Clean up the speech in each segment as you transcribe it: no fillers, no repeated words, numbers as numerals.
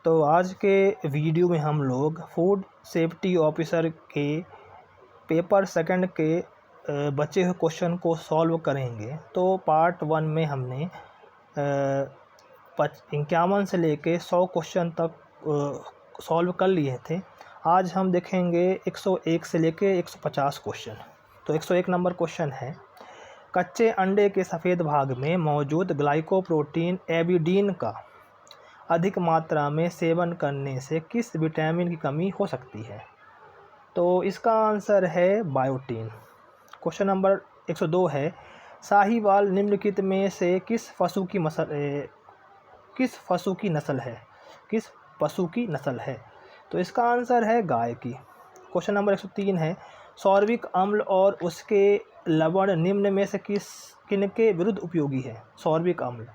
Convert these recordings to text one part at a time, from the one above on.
तो आज के वीडियो में हम लोग फूड सेफ्टी ऑफिसर के पेपर सेकंड के बचे हुए क्वेश्चन को सॉल्व करेंगे। तो पार्ट 1 में हमने 51 से लेके 100 क्वेश्चन तक सॉल्व कर लिए थे। आज हम देखेंगे 101 से लेके 150 क्वेश्चन। तो 101 नंबर क्वेश्चन है, कच्चे अंडे के सफ़ेद भाग में मौजूद ग्लाइकोप्रोटीन एबिडीन का अधिक मात्रा में सेवन करने से किस विटामिन की कमी हो सकती है? तो इसका आंसर है बायोटीन। क्वेश्चन नंबर 102 है, साहीवाल निम्नलिखित में से किस पशु की नस्ल है? तो इसका आंसर है गाय की। क्वेश्चन नंबर 103 है, सॉर्बिक अम्ल और उसके लवण निम्न में से किनके विरुद्ध उपयोगी है? सॉर्बिक अम्ल।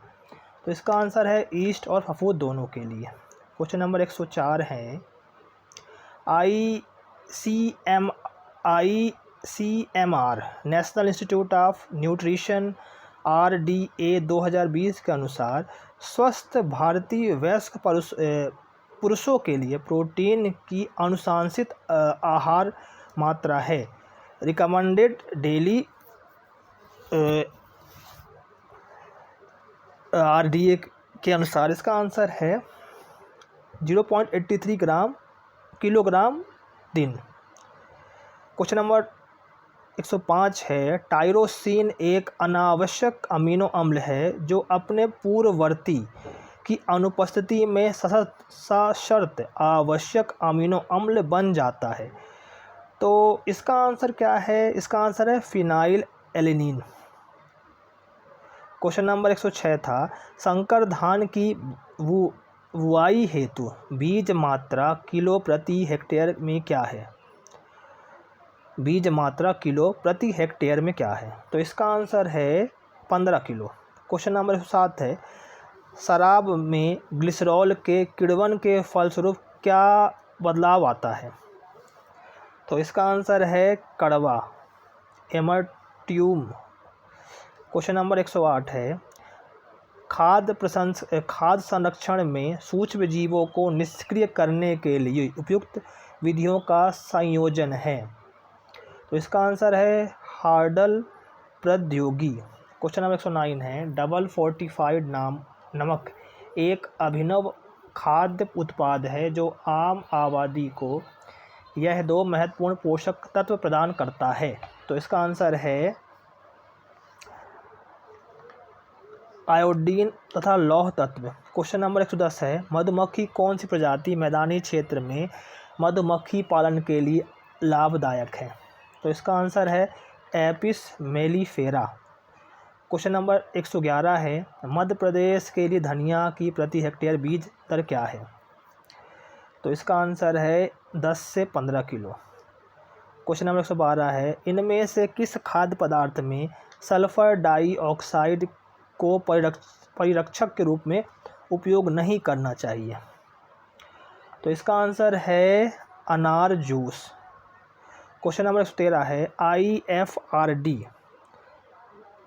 तो इसका आंसर है ईस्ट और फफूंद दोनों के लिए। क्वेश्चन नंबर 104 है, ICMR national institute of nutrition RDA 2020 के अनुसार स्वस्थ भारतीय वयस्क पुरुषों के लिए प्रोटीन की अनुशंसित आहार मात्रा है। रिकमेंडेड डेली RDA के अनुसार इसका आंसर है 0.83 किलोग्राम दिन। क्वेश्चन नंबर 105 है, टायरोसिन एक अनावश्यक अमीनो अम्ल है जो अपने पूर्ववर्ती की अनुपस्थिति में सशर्त आवश्यक अमीनो अम्ल बन जाता है। तो इसका आंसर क्या है? इसका आंसर है फिनाइल एलेनिन। क्वेश्चन नंबर 106 था, संकर धान की बुआई हेतु बीज मात्रा किलो प्रति हेक्टेयर में क्या है? बीज मात्रा किलो प्रति हेक्टेयर में क्या है? तो इसका आंसर है 15 किलो। क्वेश्चन नंबर 107 है, शराब में ग्लिसरॉल के किण्वन के फलस्वरूप क्या बदलाव आता है? तो इसका आंसर है कड़वा, एमरट्यूम। क्वेश्चन नंबर 108 है, खाद्य संरक्षण में सूक्ष्म जीवों को निष्क्रिय करने के लिए उपयुक्त विधियों का संयोजन है। तो इसका आंसर है हार्डल प्रौद्योगिकी। क्वेश्चन नंबर 109 है, डबल फोर्टिफाइड नमक एक अभिनव खाद्य उत्पाद है जो आम आबादी को यह 2 महत्वपूर्ण पोषक तत्व प्रदान करता है। तो इसका आंसर है आयोडीन तथा लौह तत्व। क्वेश्चन नंबर 110 है, मधुमक्खी कौन सी प्रजाति मैदानी क्षेत्र में मधुमक्खी पालन के लिए लाभदायक है? तो इसका आंसर है एपिस मेलिफेरा। क्वेश्चन नंबर 111 है, मध्य प्रदेश के लिए धनिया की प्रति हेक्टेयर बीज दर क्या है? तो इसका आंसर है 10 से 15 किलो। क्वेश्चन नंबर 112 है, इनमें से किस खाद्य पदार्थ में सल्फर डाइऑक्साइड को परिरक्षक के रूप में उपयोग नहीं करना चाहिए? तो इसका आंसर है अनार जूस। क्वेश्चन नंबर 113 है,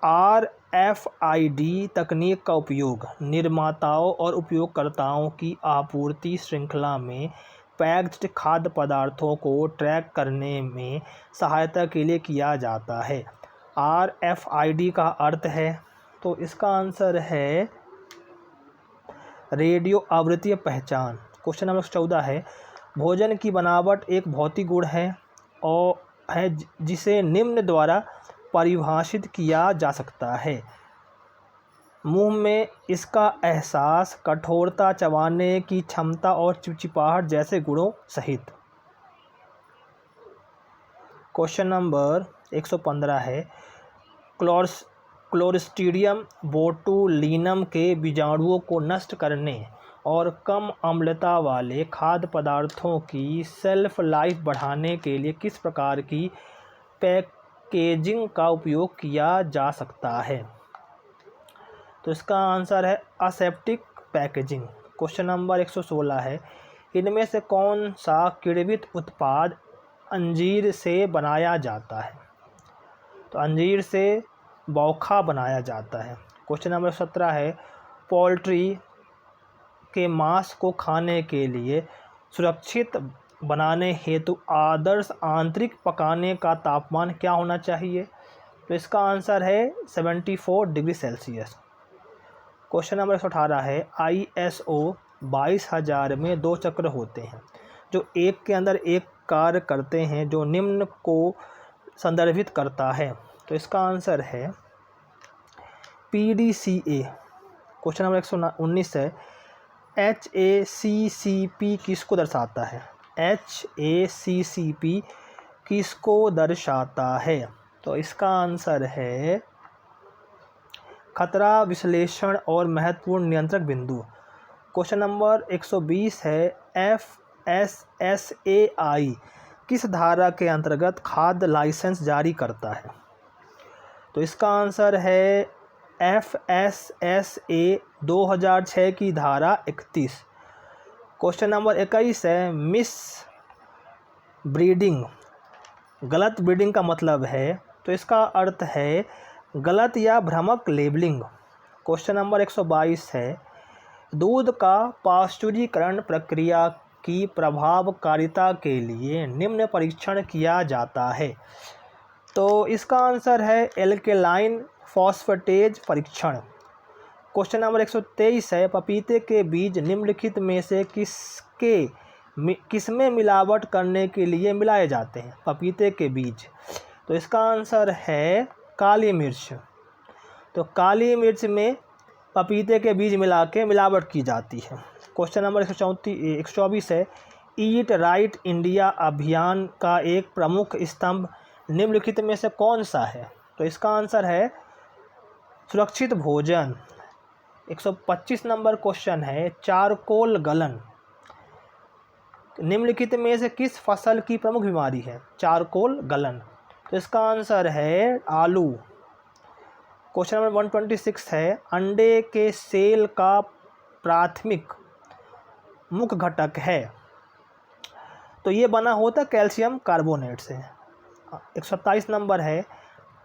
RFID तकनीक का उपयोग निर्माताओं और उपयोगकर्ताओं की आपूर्ति श्रृंखला में पैक्ड खाद्य पदार्थों को ट्रैक करने में सहायता के लिए किया जाता है। RFID का अर्थ है, तो इसका आंसर है रेडियो आवृत्तीय पहचान। क्वेश्चन नंबर 14 है, भोजन की बनावट एक भौतिक गुण है जिसे निम्न द्वारा परिभाषित किया जा सकता है। मुंह में इसका एहसास, कठोरता, चबाने की क्षमता और चिपचिपाहट जैसे गुणों सहित। क्वेश्चन नंबर 115 है, क्लोस्ट्रीडियम बोटुलिनम के बीजाणुओं को नष्ट करने और कम अम्लता वाले खाद्य पदार्थों की शेल्फ लाइफ बढ़ाने के लिए किस प्रकार की पैकेजिंग का उपयोग किया जा सकता है? तो इसका आंसर है असेप्टिक पैकेजिंग। क्वेश्चन नंबर 116 है, इनमें से कौन सा किण्वित उत्पाद अंजीर से बनाया जाता है? तो अंजीर से बौखा बनाया जाता है। क्वेश्चन नंबर 17 है, पोल्ट्री के मांस को खाने के लिए सुरक्षित बनाने हेतु आदर्श आंतरिक पकाने का तापमान क्या होना चाहिए? तो इसका आंसर है 74 डिग्री सेल्सियस। क्वेश्चन नंबर 118 है ISO 22000 में 2 चक्र होते हैं जो एक के अंदर एक कार्य करते हैं जो निम्न को संदर्भित करता है। तो इसका आंसर है PDCA। क्वेश्चन नंबर 119 है HACCP किसको दर्शाता है? HACCP किसको दर्शाता है? तो इसका आंसर है खतरा विश्लेषण और महत्वपूर्ण नियंत्रक बिंदु। क्वेश्चन नंबर 120 है FSSAI किस धारा के अंतर्गत खाद्य लाइसेंस जारी करता है? तो इसका आंसर है FSSA 2006 की धारा 31। क्वेश्चन नंबर 21 है मिस ब्रीडिंग गलत ब्रीडिंग का मतलब है, तो इसका अर्थ है गलत या भ्रामक लेबलिंग। क्वेश्चन नंबर 122 है दूध का पाश्चुरीकरण प्रक्रिया की प्रभावकारिता के लिए निम्न परीक्षण किया जाता है। तो इसका आंसर है एल्केलाइन फॉस्फेटेज परीक्षण। क्वेश्चन नंबर 123 है पपीते के बीज निम्नलिखित में से किसमें मिलावट करने के लिए मिलाए जाते हैं? पपीते के बीज, तो इसका आंसर है काली मिर्च। तो काली मिर्च में पपीते के बीज मिला के मिलावट की जाती है। क्वेश्चन नंबर 124 है ईट राइट इंडिया अभियान का एक प्रमुख स्तंभ निम्नलिखित में से कौन सा है? तो इसका आंसर है सुरक्षित भोजन। 125 नंबर क्वेश्चन है चारकोल गलन निम्नलिखित में से किस फसल की प्रमुख बीमारी है? चारकोल गलन, तो इसका आंसर है आलू। क्वेश्चन नंबर 126 है अंडे के सेल का प्राथमिक मुख्य घटक है, तो ये बना होता कैल्शियम कार्बोनेट से। 127 नंबर है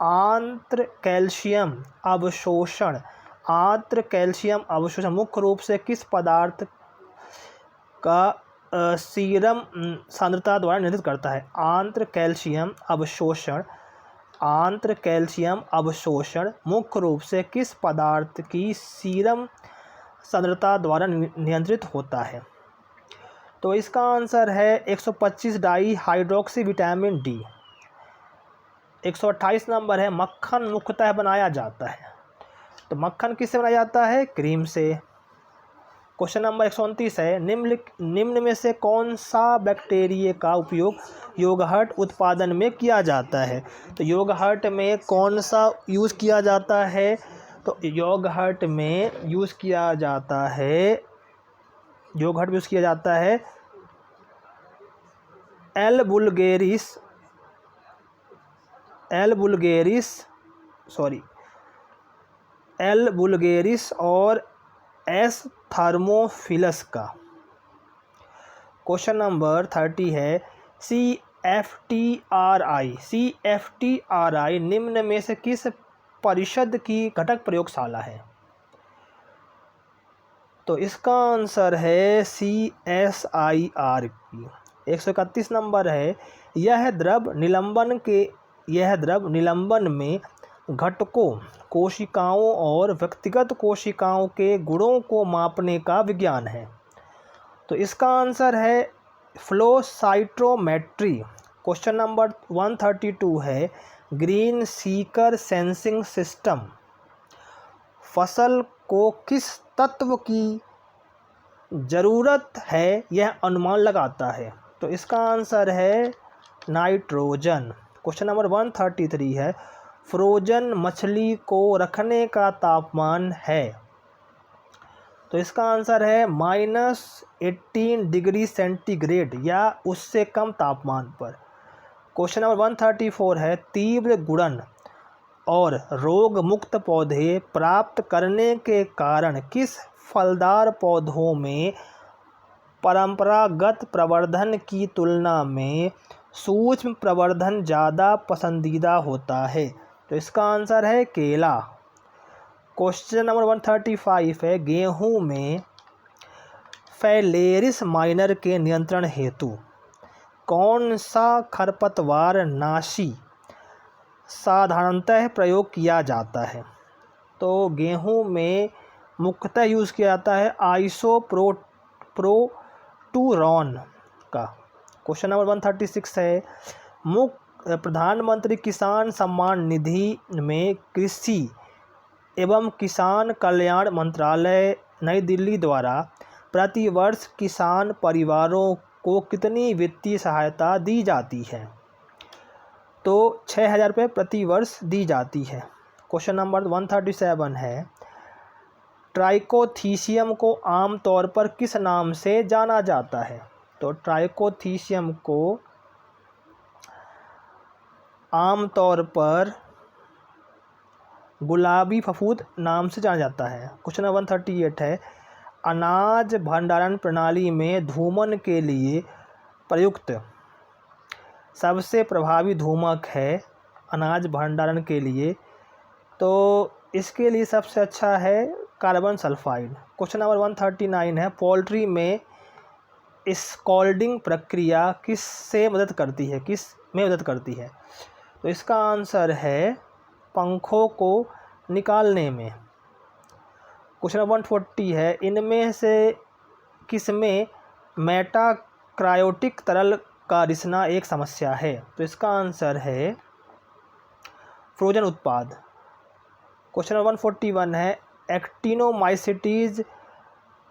आंत्र कैल्शियम अवशोषण। आंत्र कैल्शियम अवशोषण मुख्य रूप से किस पदार्थ का सीरम सांद्रता द्वारा नियंत्रित करता है? आंत्र कैल्शियम अवशोषण। आंत्र कैल्शियम अवशोषण मुख्य रूप से किस पदार्थ की सीरम सांद्रता द्वारा नियंत्रित होता है? तो इसका आंसर है 125 di hydroxy vitamin D. 128 number है मक्खन मुख्यतः बनाया जाता है, तो मक्खन किससे बनाया जाता है? क्रीम से। क्वेश्चन नंबर 129 है निम्न में से कौन सा बैक्टीरिया का उपयोग योगर्ट उत्पादन में किया जाता है? तो योगर्ट में कौन सा यूज़ किया जाता है? तो योगर्ट में यूज़ किया जाता है एल बुल्गेरिस और एस थर्मोफिलस का। क्वेश्चन नंबर 30 है CFTRI निम्न में से किस परिषद की घटक प्रयोगशाला है? तो इसका आंसर है CSIR की। 131 नंबर है यह द्रव निलंबन में घटकों कोशिकाओं और व्यक्तिगत कोशिकाओं के गुणों को मापने का विज्ञान है, तो इसका आंसर है फ्लो साइटोमेट्री। क्वेश्चन नंबर 132 है ग्रीन सीकर सेंसिंग सिस्टम फसल को किस तत्व की ज़रूरत है यह अनुमान लगाता है? तो इसका आंसर है नाइट्रोजन। क्वेश्चन नंबर 133 है फ्रोजन मछली को रखने का तापमान है, तो इसका आंसर है -18 डिग्री सेंटीग्रेड या उससे कम तापमान पर। क्वेश्चन नंबर 134 है तीव्र गुणन और रोग मुक्त पौधे प्राप्त करने के कारण किस फलदार पौधों में परंपरागत प्रवर्धन की तुलना में सूक्ष्म प्रवर्धन ज़्यादा पसंदीदा होता है? तो इसका आंसर है केला। क्वेश्चन नंबर 135 है गेहूं में एस्पैलेरिस माइनर के नियंत्रण हेतु कौन सा खरपतवार नाशी साधारणतः प्रयोग किया जाता है? तो गेहूं में मुख्यतः यूज़ किया जाता है आइसोप्रोटूरॉन का। क्वेश्चन नंबर 136 है, प्रधानमंत्री किसान सम्मान निधि में कृषि एवं किसान कल्याण मंत्रालय नई दिल्ली द्वारा प्रतिवर्ष किसान परिवारों को कितनी वित्तीय सहायता दी जाती है? तो 6,000 रुपये प्रति वर्ष दी जाती है। क्वेश्चन नंबर 137 है, ट्राइकोथीसियम को आमतौर पर किस नाम से जाना जाता है? तो ट्राइकोथीसियम को आमतौर पर गुलाबी फफूद नाम से जाना जाता है। क्वेश्चन नंबर 138 है, अनाज भंडारण प्रणाली में धूमन के लिए प्रयुक्त सबसे प्रभावी धूमक है अनाज भंडारण के लिए, तो इसके लिए सबसे अच्छा है कार्बन सल्फाइड। क्वेश्चन नंबर 139 है, पोल्ट्री में स्कॉल्डिंग प्रक्रिया किस में मदद करती है? तो इसका आंसर है पंखों को निकालने में। क्वेश्चन नंबर 140 है, इनमें से किसमें मेटाक्रायोटिक तरल का रिसना एक समस्या है? तो इसका आंसर है फ्रोजन उत्पाद। क्वेश्चन नंबर 141 है, एक्टिनोमाइसिटीज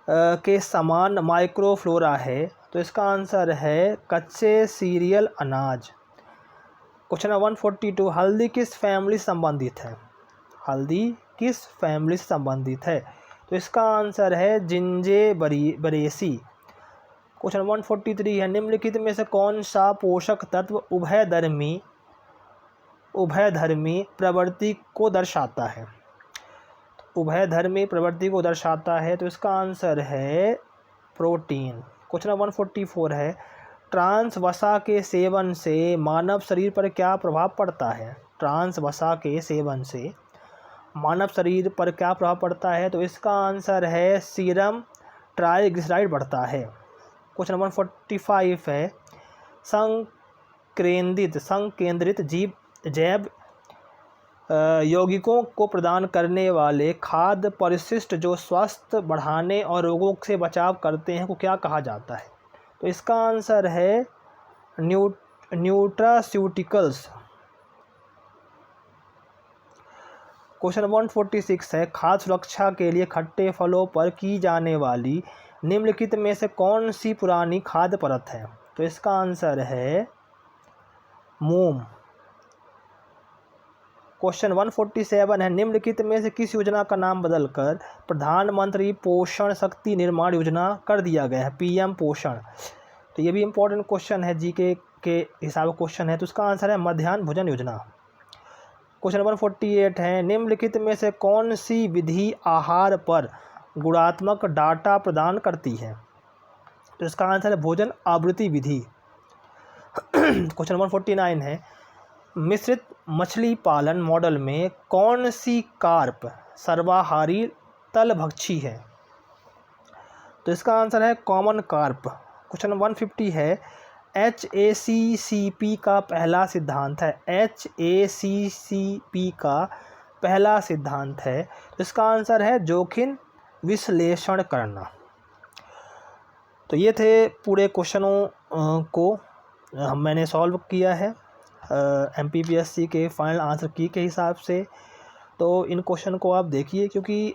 के समान माइक्रोफ्लोरा है, तो इसका आंसर है कच्चे सीरियल अनाज। क्वेश्चन नंबर 142, हल्दी किस फैमिली से संबंधित है? हल्दी किस फैमिली से संबंधित है? तो इसका आंसर है जिंजेबरेसी। क्वेश्चन 143 है, निम्नलिखित में से कौन सा पोषक तत्व उभयधर्मी प्रवृत्ति को दर्शाता है? उभयधर्मी प्रवृत्ति को दर्शाता है, तो इसका आंसर है प्रोटीन। क्वेश्चन 144 है, ट्रांस वसा के सेवन से मानव शरीर पर क्या प्रभाव पड़ता है? ट्रांस वसा के सेवन से मानव शरीर पर क्या प्रभाव पड़ता है? तो इसका आंसर है सीरम ट्राइग्लिसराइड बढ़ता है। क्वेश्चन नंबर 45 है, संकेंद्रित जैव यौगिकों को प्रदान करने वाले खाद्य परिशिष्ट जो स्वास्थ्य बढ़ाने और रोगों से बचाव करते हैं को क्या कहा जाता है? तो इसका आंसर है न्यूट्रास्यूटिकल्स। क्वेश्चन 146 है, खाद्य सुरक्षा के लिए खट्टे फलों पर की जाने वाली निम्नलिखित में से कौन सी पुरानी खाद्य परत है? तो इसका आंसर है मोम। क्वेश्चन 147 है, निम्नलिखित में से किस योजना का नाम बदलकर प्रधानमंत्री पोषण शक्ति निर्माण योजना कर दिया गया है? पीएम पोषण। तो ये भी इम्पोर्टेंट क्वेश्चन है, जीके के हिसाब क्वेश्चन है, तो इसका आंसर है मध्याह्न भोजन योजना। क्वेश्चन नंबर 48 है, निम्नलिखित में से कौन सी विधि आहार पर गुणात्मक डाटा प्रदान करती है? तो इसका आंसर है भोजन आवृत्ति विधि। क्वेश्चन नंबर 49 है, मिश्रित मछली पालन मॉडल में कौन सी कार्प सर्वाहारी तलभक्षी है? तो इसका आंसर है कॉमन कार्प। क्वेश्चन नंबर 150 है, HACCP का पहला सिद्धांत है। HACCP का पहला सिद्धांत है, तो इसका आंसर है जोखिम विश्लेषण करना। तो ये थे पूरे क्वेश्चनों को मैंने सॉल्व किया है MPPSC के फाइनल आंसर की के हिसाब से। तो इन क्वेश्चन को आप देखिए, क्योंकि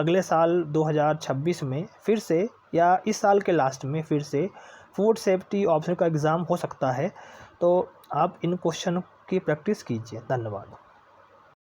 अगले साल 2026 में फिर से या इस साल के लास्ट में फिर से फूड सेफ्टी ऑफिसर का एग्ज़ाम हो सकता है, तो आप इन क्वेश्चन की प्रैक्टिस कीजिए। धन्यवाद।